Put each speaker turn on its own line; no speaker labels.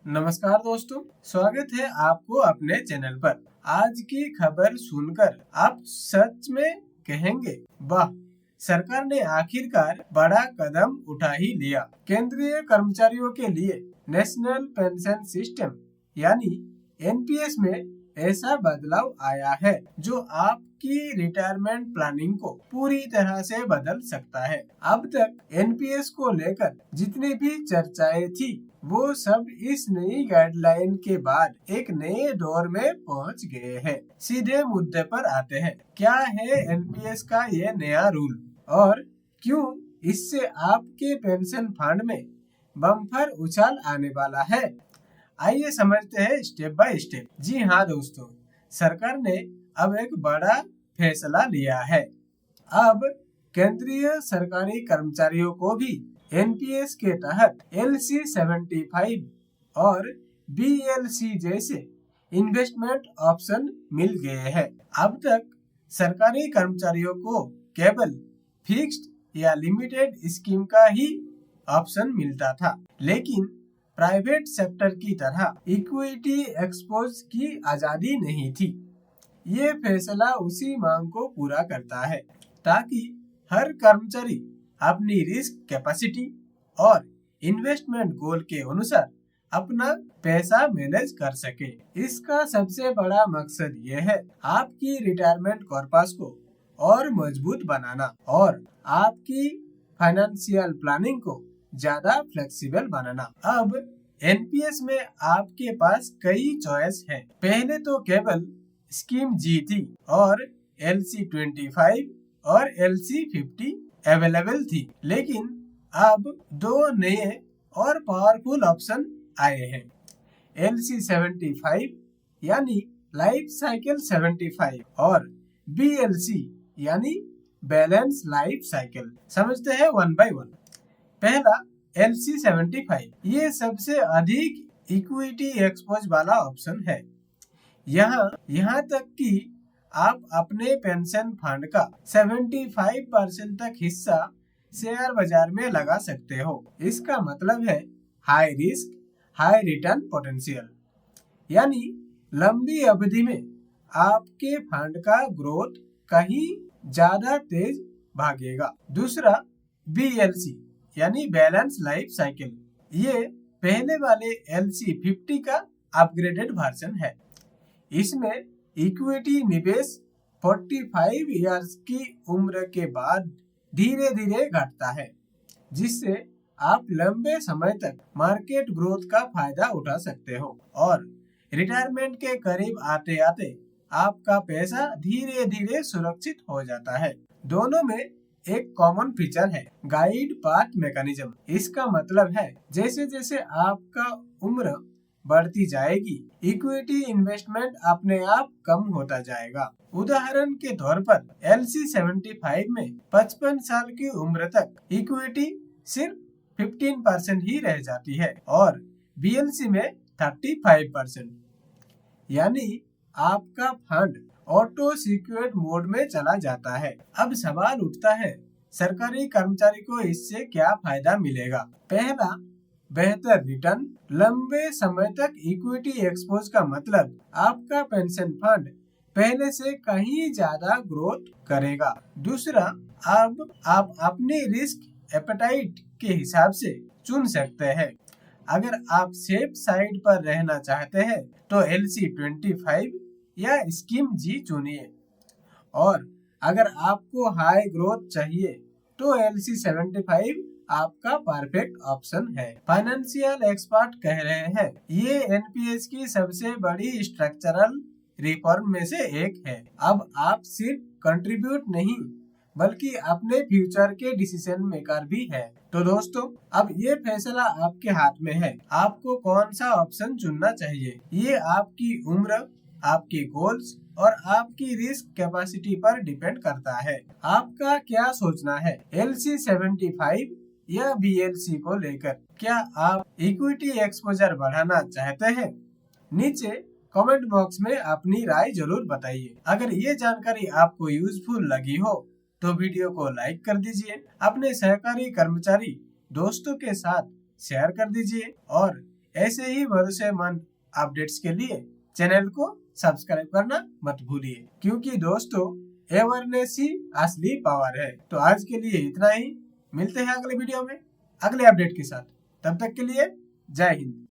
नमस्कार दोस्तों, स्वागत है आपको अपने चैनल पर। आज की खबर सुनकर आप सच में कहेंगे, वाह, सरकार ने आखिरकार बड़ा कदम उठा ही लिया। केंद्रीय कर्मचारियों के लिए नेशनल पेंशन सिस्टम यानी एनपीएस में ऐसा बदलाव आया है जो आपकी रिटायरमेंट प्लानिंग को पूरी तरह से बदल सकता है। अब तक एनपीएस को लेकर जितनी भी चर्चाएं थी वो सब इस नई गाइडलाइन के बाद एक नए दौर में पहुंच गए हैं। सीधे मुद्दे पर आते हैं, क्या है एनपीएस का ये नया रूल और क्यों इससे आपके पेंशन फंड में बम्पर उछाल आने वाला है। आइए समझते हैं स्टेप बाय स्टेप। जी हाँ दोस्तों, सरकार ने अब एक बड़ा फैसला लिया है। अब केंद्रीय सरकारी कर्मचारियों को भी एनपीएस के तहत LC 75 और BLC जैसे इन्वेस्टमेंट ऑप्शन मिल गए हैं। अब तक सरकारी कर्मचारियों को केवल फिक्स्ड या लिमिटेड स्कीम का ही ऑप्शन मिलता था, लेकिन प्राइवेट सेक्टर की तरह इक्विटी एक्सपोज की आजादी नहीं थी। ये फैसला उसी मांग को पूरा करता है ताकि हर कर्मचारी अपनी रिस्क कैपेसिटी और इन्वेस्टमेंट गोल के अनुसार अपना पैसा मैनेज कर सके। इसका सबसे बड़ा मकसद ये है आपकी रिटायरमेंट कॉर्पस को और मजबूत बनाना और आपकी फाइनेंशियल प्लानिंग को ज्यादा फ्लेक्सिबल बनाना। अब एनपीएस में आपके पास कई चॉइस है। पहले तो केवल स्कीम जी थी और LC 25 और LC 50 अवेलेबल थी, लेकिन अब दो नए और पावरफुल ऑप्शन आए हैं। LC 75 यानी लाइफ साइकिल 75 और BLC यानी बैलेंस लाइफ साइकिल। समझते हैं वन बाय वन। पहला LC 75, ये सबसे अधिक इक्विटी एक्सपोज वाला ऑप्शन है। यहाँ तक कि आप अपने पेंशन फंड का 75% तक हिस्सा शेयर बाजार में लगा सकते हो। इसका मतलब है high risk high return potential, यानी लंबी अवधि में आपके फंड का ग्रोथ कहीं ज्यादा तेज भागेगा। दूसरा BLC यानी बैलेंस लाइफ साइकिल, ये पहले वाले LC 50 का अपग्रेडेड वर्जन है। इसमें इक्विटी निवेश 45 इयर्स की उम्र के बाद धीरे धीरे घटता है, जिससे आप लंबे समय तक मार्केट ग्रोथ का फायदा उठा सकते हो और रिटायरमेंट के करीब आते आते आपका पैसा धीरे धीरे सुरक्षित हो जाता है। दोनों में एक कॉमन फीचर है, गाइड पाथ मैकेनिज्म। इसका मतलब है जैसे जैसे आपका उम्र बढ़ती जाएगी, इक्विटी इन्वेस्टमेंट अपने आप कम होता जाएगा। उदाहरण के तौर पर LC 75 में 55 साल की उम्र तक इक्विटी सिर्फ 15% ही रह जाती है और BLC में 35%, यानी आपका फंड ऑटो सिक्योर्ड मोड में चला जाता है। अब सवाल उठता है, सरकारी कर्मचारी को इससे क्या फायदा मिलेगा। पहला, बेहतर रिटर्न। लंबे समय तक इक्विटी एक्सपोज का मतलब आपका पेंशन फंड पहले से कहीं ज्यादा ग्रोथ करेगा। दूसरा, अब आप अपनी रिस्क एपेटाइट के हिसाब से चुन सकते हैं। अगर आप सेफ साइड पर रहना चाहते हैं तो LC 25 या स्कीम जी चुनिए, और अगर आपको हाई ग्रोथ चाहिए तो LC 75 आपका परफेक्ट ऑप्शन है। फाइनेंशियल एक्सपर्ट कह रहे हैं ये एनपीएस की सबसे बड़ी स्ट्रक्चरल रिफॉर्म में से एक है। अब आप सिर्फ कंट्रीब्यूट नहीं बल्कि अपने फ्यूचर के डिसीजन मेकर भी है। तो दोस्तों, अब ये फैसला आपके हाथ में है, आपको कौन सा ऑप्शन चुनना चाहिए। ये आपकी उम्र, आपके गोल्स और आपकी रिस्क कैपेसिटी पर डिपेंड करता है। आपका क्या सोचना है LC 75 या BLC को लेकर? क्या आप इक्विटी एक्सपोजर बढ़ाना चाहते हैं? नीचे कमेंट बॉक्स में अपनी राय जरूर बताइए। अगर ये जानकारी आपको यूजफुल लगी हो तो वीडियो को लाइक कर दीजिए, अपने सहकारी कर्मचारी दोस्तों के साथ शेयर कर दीजिए और ऐसे ही भरोसेमंद अपडेट्स के लिए चैनल को सब्सक्राइब करना मत भूलिए, क्योंकि दोस्तों अवेयरनेस ही असली पावर है। तो आज के लिए इतना ही, मिलते हैं अगले वीडियो में अगले अपडेट के साथ। तब तक के लिए जय हिंद।